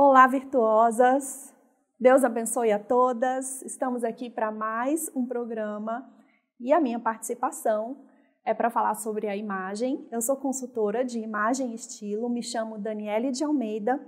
Olá, virtuosas! Deus abençoe a todas. Estamos aqui para mais um programa e a minha participação é para falar sobre a imagem. Eu sou consultora de imagem e estilo, me chamo Daniele de Almeida.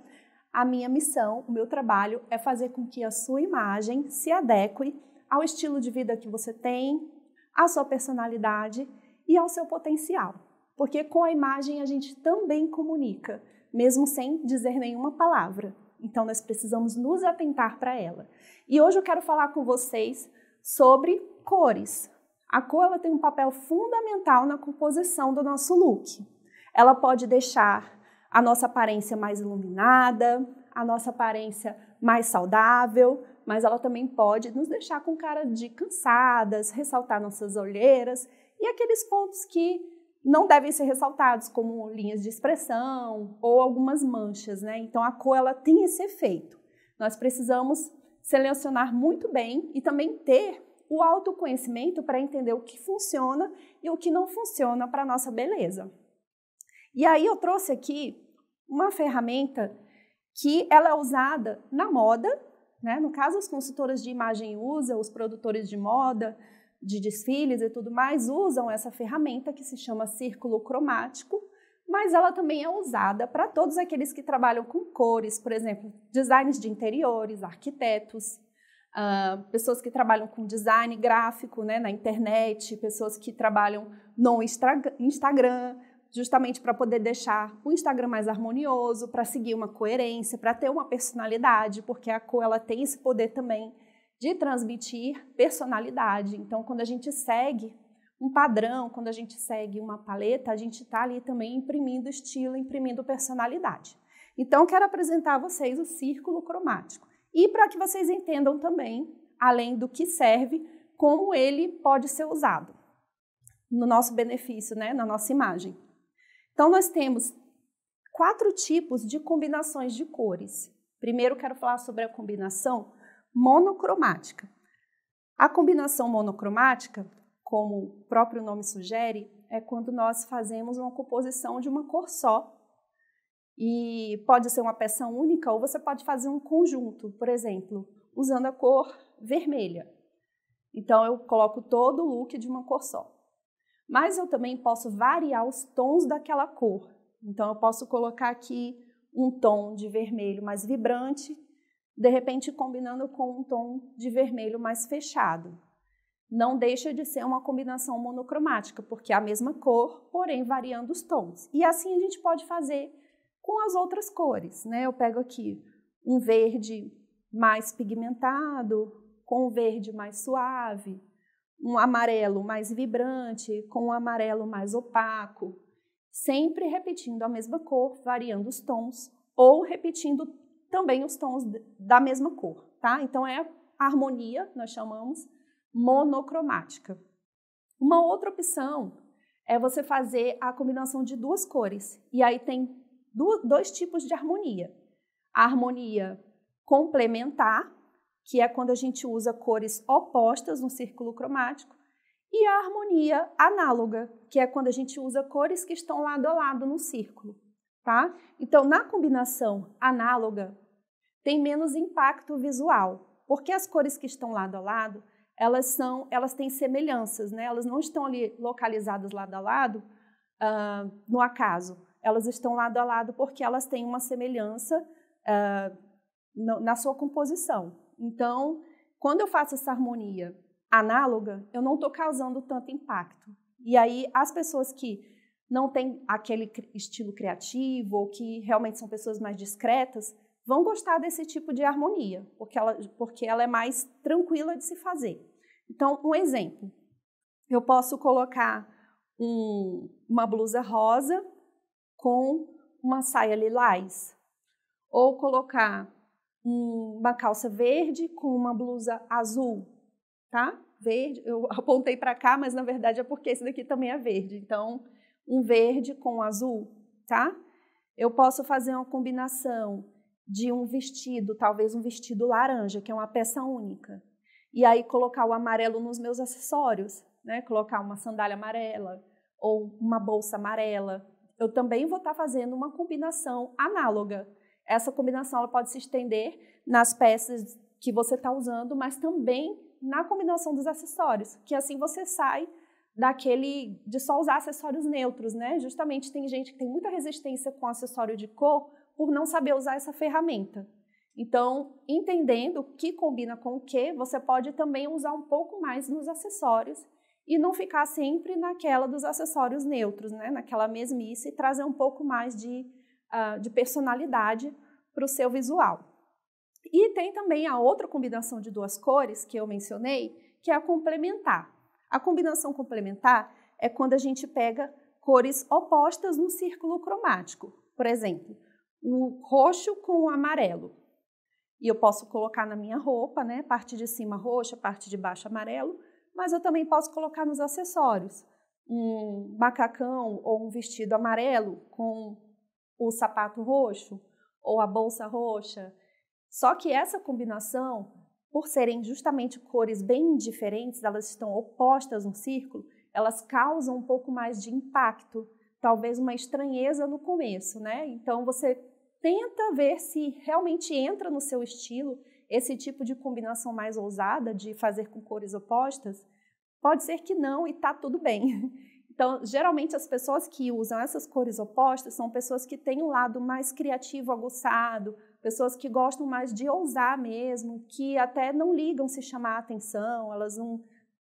A minha missão, o meu trabalho é fazer com que a sua imagem se adeque ao estilo de vida que você tem, à sua personalidade e ao seu potencial. Porque com a imagem a gente também comunica, mesmo sem dizer nenhuma palavra. Então, nós precisamos nos atentar para ela. E hoje eu quero falar com vocês sobre cores. A cor ela tem um papel fundamental na composição do nosso look. Ela pode deixar a nossa aparência mais iluminada, a nossa aparência mais saudável, mas ela também pode nos deixar com cara de cansadas, ressaltar nossas olheiras e aqueles pontos que não devem ser ressaltados, como linhas de expressão ou algumas manchas, né? Então, a cor ela tem esse efeito. Nós precisamos selecionar muito bem e também ter o autoconhecimento para entender o que funciona e o que não funciona para a nossa beleza. E aí eu trouxe aqui uma ferramenta que ela é usada na moda, né? No caso, as consultoras de imagem usam, os produtores de moda, de desfiles e tudo mais, usam essa ferramenta que se chama círculo cromático, mas ela também é usada para todos aqueles que trabalham com cores, por exemplo, designers de interiores, arquitetos, pessoas que trabalham com design gráfico, né, na internet, pessoas que trabalham no Instagram, justamente para poder deixar o Instagram mais harmonioso, para seguir uma coerência, para ter uma personalidade, porque a cor ela tem esse poder também de transmitir personalidade. Então, quando a gente segue um padrão, quando a gente segue uma paleta, a gente está ali também imprimindo estilo, imprimindo personalidade. Então, quero apresentar a vocês o círculo cromático. E para que vocês entendam também, além do que serve, como ele pode ser usado no nosso benefício, né, na nossa imagem. Então, nós temos 4 tipos de combinações de cores. Primeiro, quero falar sobre a combinação monocromática. A combinação monocromática, como o próprio nome sugere, é quando nós fazemos uma composição de uma cor só. E pode ser uma peça única ou você pode fazer um conjunto, por exemplo, usando a cor vermelha. Então, eu coloco todo o look de uma cor só. Mas eu também posso variar os tons daquela cor. Então, eu posso colocar aqui um tom de vermelho mais vibrante, de repente combinando com um tom de vermelho mais fechado. Não deixa de ser uma combinação monocromática, porque é a mesma cor, porém variando os tons. E assim a gente pode fazer com as outras cores, né? Eu pego aqui um verde mais pigmentado, com um verde mais suave, um amarelo mais vibrante, com um amarelo mais opaco, sempre repetindo a mesma cor, variando os tons, ou repetindo também os tons da mesma cor, tá? Então, é a harmonia, nós chamamos, monocromática. Uma outra opção é você fazer a combinação de 2 cores. E aí tem 2 tipos de harmonia. A harmonia complementar, que é quando a gente usa cores opostas no círculo cromático, e a harmonia análoga, que é quando a gente usa cores que estão lado a lado no círculo, tá? Então, na combinação análoga, tem menos impacto visual, porque as cores que estão lado a lado, elas têm semelhanças, né? Elas não estão ali localizadas lado a lado no acaso. Elas estão lado a lado porque elas têm uma semelhança na sua composição. Então, quando eu faço essa harmonia análoga, eu não estou causando tanto impacto. E aí, as pessoas que não têm aquele estilo criativo ou que realmente são pessoas mais discretas, vão gostar desse tipo de harmonia, porque ela é mais tranquila de se fazer. Então, um exemplo. Eu posso colocar uma blusa rosa com uma saia lilás. Ou colocar uma calça verde com uma blusa azul, tá? Verde, eu apontei para cá, mas na verdade é porque esse daqui também é verde. Então, um verde com azul, tá? Eu posso fazer uma combinação de um vestido, talvez um vestido laranja, que é uma peça única. E aí colocar o amarelo nos meus acessórios, né? Colocar uma sandália amarela ou uma bolsa amarela. Eu também vou estar fazendo uma combinação análoga. essa combinação ela pode se estender nas peças que você está usando, mas também na combinação dos acessórios, que assim você sai de só usar acessórios neutros, né? Justamente tem gente que tem muita resistência com acessório de cor por não saber usar essa ferramenta. Então, entendendo o que combina com o que, você pode também usar um pouco mais nos acessórios e não ficar sempre naquela dos acessórios neutros, né? Naquela mesmice, e trazer um pouco mais de personalidade para o seu visual. E tem também a outra combinação de duas cores que eu mencionei, que é a complementar. A combinação complementar é quando a gente pega cores opostas num círculo cromático. Por exemplo, o roxo com o amarelo. E eu posso colocar na minha roupa, né? Parte de cima roxa, parte de baixo amarelo, mas eu também posso colocar nos acessórios. Um macacão ou um vestido amarelo com o sapato roxo ou a bolsa roxa. Só que essa combinação, por serem justamente cores bem diferentes, elas estão opostas no círculo, elas causam um pouco mais de impacto, talvez uma estranheza no começo, né? Então você tenta ver se realmente entra no seu estilo esse tipo de combinação mais ousada de fazer com cores opostas. Pode ser que não e tá tudo bem. Então, geralmente as pessoas que usam essas cores opostas são pessoas que têm um lado mais criativo, aguçado, pessoas que gostam mais de ousar mesmo, que até não ligam se chamar a atenção, elas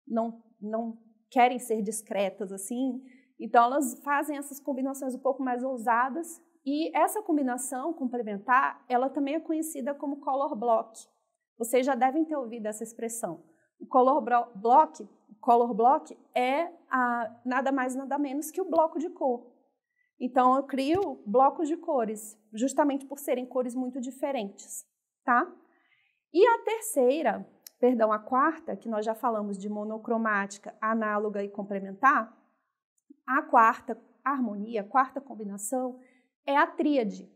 não querem ser discretas assim. Então, elas fazem essas combinações um pouco mais ousadas. E essa combinação complementar, ela também é conhecida como color block. Vocês já devem ter ouvido essa expressão. O color block é nada mais nada menos que o bloco de cor. Então, eu crio blocos de cores, justamente por serem cores muito diferentes, tá? E a quarta, que nós já falamos de monocromática, análoga e complementar, a quarta harmonia, a quarta combinação é a tríade.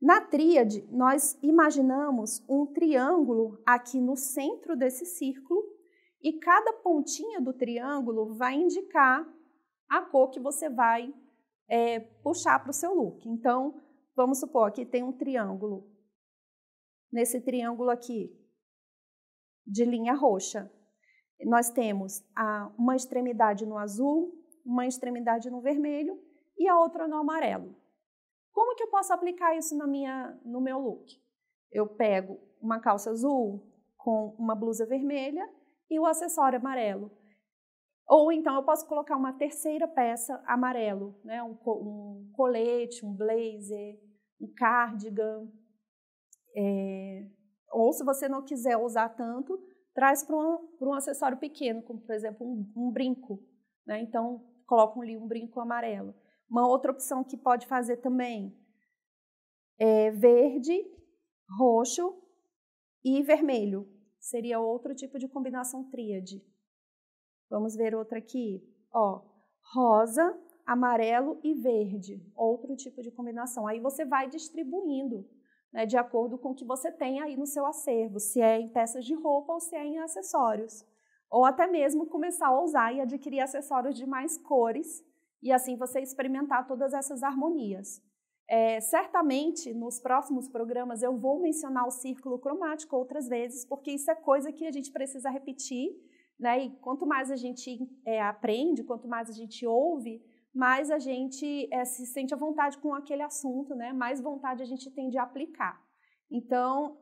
Na tríade, nós imaginamos um triângulo aqui no centro desse círculo e cada pontinha do triângulo vai indicar a cor que você vai puxar para o seu look. Então, vamos supor que tem um triângulo. Nesse triângulo aqui, de linha roxa, nós temos uma extremidade no azul, uma extremidade no vermelho e a outra no amarelo. Como que eu posso aplicar isso no meu look? Eu pego uma calça azul com uma blusa vermelha e o acessório amarelo. Ou então eu posso colocar uma terceira peça amarelo, né? Um colete, um blazer, um cardigan. Ou se você não quiser usar tanto, traz para um acessório pequeno, como por exemplo um brinco, né? Então coloca ali um brinco amarelo. Uma outra opção que pode fazer também é verde, roxo e vermelho. Seria outro tipo de combinação tríade. Vamos ver outra aqui. Ó, rosa, amarelo e verde. Outro tipo de combinação. Aí você vai distribuindo, né, de acordo com o que você tem aí no seu acervo. Se é em peças de roupa ou se é em acessórios. Ou até mesmo começar a usar e adquirir acessórios de mais cores. E assim você experimentar todas essas harmonias. Certamente, nos próximos programas, eu vou mencionar o círculo cromático outras vezes, porque isso é coisa que a gente precisa repetir, né? E quanto mais a gente aprende, quanto mais a gente ouve, mais a gente se sente à vontade com aquele assunto, né? Mais vontade a gente tem de aplicar. Então,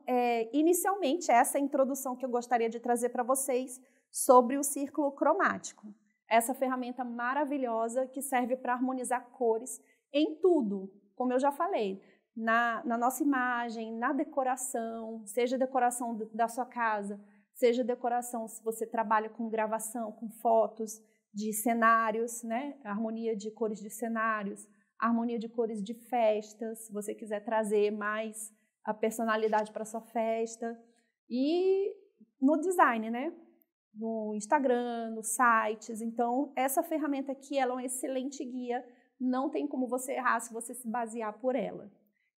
inicialmente, essa é a introdução que eu gostaria de trazer para vocês sobre o círculo cromático. Essa ferramenta maravilhosa que serve para harmonizar cores em tudo, como eu já falei, na nossa imagem, na decoração, seja decoração da sua casa, seja decoração se você trabalha com gravação, com fotos de cenários, né? Harmonia de cores de cenários, harmonia de cores de festas, se você quiser trazer mais a personalidade para a sua festa. E no design, né? No Instagram, nos sites. Então, essa ferramenta aqui ela é um excelente guia. Não tem como você errar se você se basear por ela.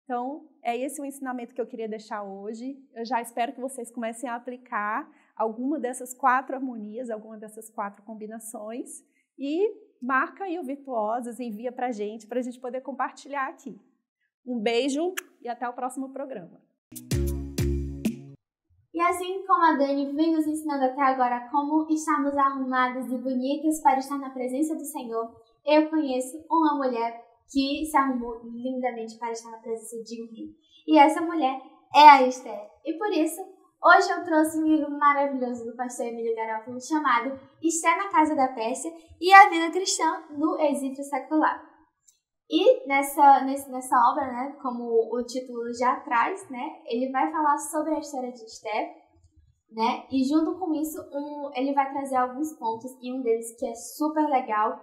Então, é esse o ensinamento que eu queria deixar hoje. Eu já espero que vocês comecem a aplicar alguma dessas 4 harmonias, alguma dessas 4 combinações e marca aí o Virtuosas, envia para a gente poder compartilhar aqui. Um beijo e até o próximo programa. E assim como a Dani vem nos ensinando até agora como estarmos arrumadas e bonitas para estar na presença do Senhor, eu conheço uma mulher que se arrumou lindamente para estar na presença de um rei. E essa mulher é a Esther. E por isso, hoje eu trouxe um livro maravilhoso do pastor Emílio Garofalo chamado Esther na Casa da Pérsia e a Vida Cristã no Egito Secular. E nessa obra, né, como o título já traz, né, ele vai falar sobre a história de Esther, né, e junto com isso ele vai trazer alguns pontos, e um deles que é super legal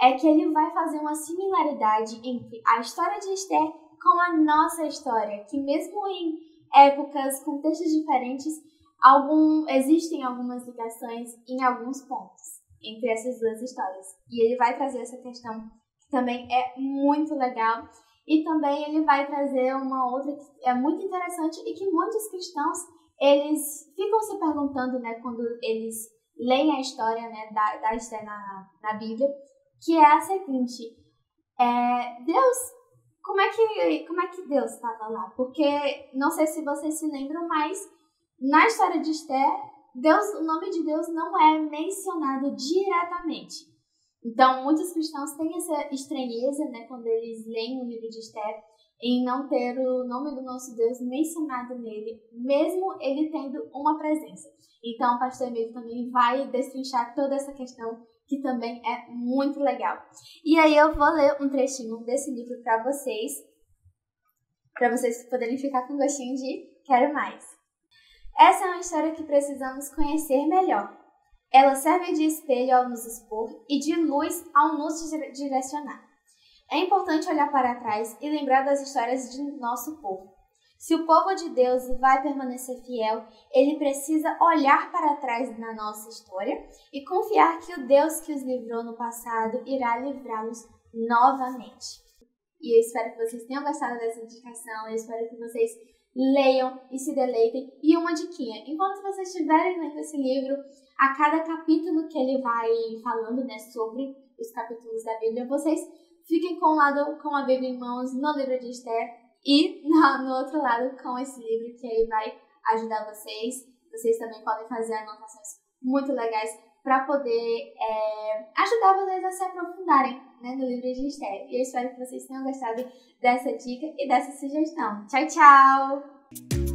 é que ele vai fazer uma similaridade entre a história de Esther com a nossa história, que mesmo em épocas, contextos diferentes, existem algumas ligações em alguns pontos entre essas duas histórias. E ele vai trazer essa questão também é muito legal, e também ele vai trazer uma outra que é muito interessante e que muitos cristãos, eles ficam se perguntando, né, quando eles leem a história, né, da Esther na Bíblia, que é a seguinte, Deus, como é que Deus estava lá? Porque, não sei se vocês se lembram, mas na história de Esther, o nome de Deus não é mencionado diretamente. Então, muitos cristãos têm essa estranheza, né, quando eles leem o livro de Esther, em não ter o nome do nosso Deus mencionado nele, mesmo ele tendo uma presença. Então, o pastor Emílio também vai destrinchar toda essa questão, que também é muito legal. E aí eu vou ler um trechinho desse livro para vocês poderem ficar com gostinho de quero mais. Essa é uma história que precisamos conhecer melhor. Ela serve de espelho ao nos expor e de luz ao nos direcionar. É importante olhar para trás e lembrar das histórias de nosso povo. Se o povo de Deus vai permanecer fiel, ele precisa olhar para trás na nossa história e confiar que o Deus que os livrou no passado irá livrá-los novamente. E eu espero que vocês tenham gostado dessa indicação, eu espero que vocês leiam e se deleitem. E uma diquinha, enquanto vocês estiverem lendo esse livro, a cada capítulo que ele vai falando, né, sobre os capítulos da Bíblia, vocês fiquem com a Bíblia em mãos no livro de Esther e no outro lado com esse livro, que aí vai ajudar vocês. Vocês também podem fazer anotações muito legais para poder ajudar vocês a se aprofundarem, né, no livro de Esther. E eu espero que vocês tenham gostado dessa dica e dessa sugestão. Tchau, tchau!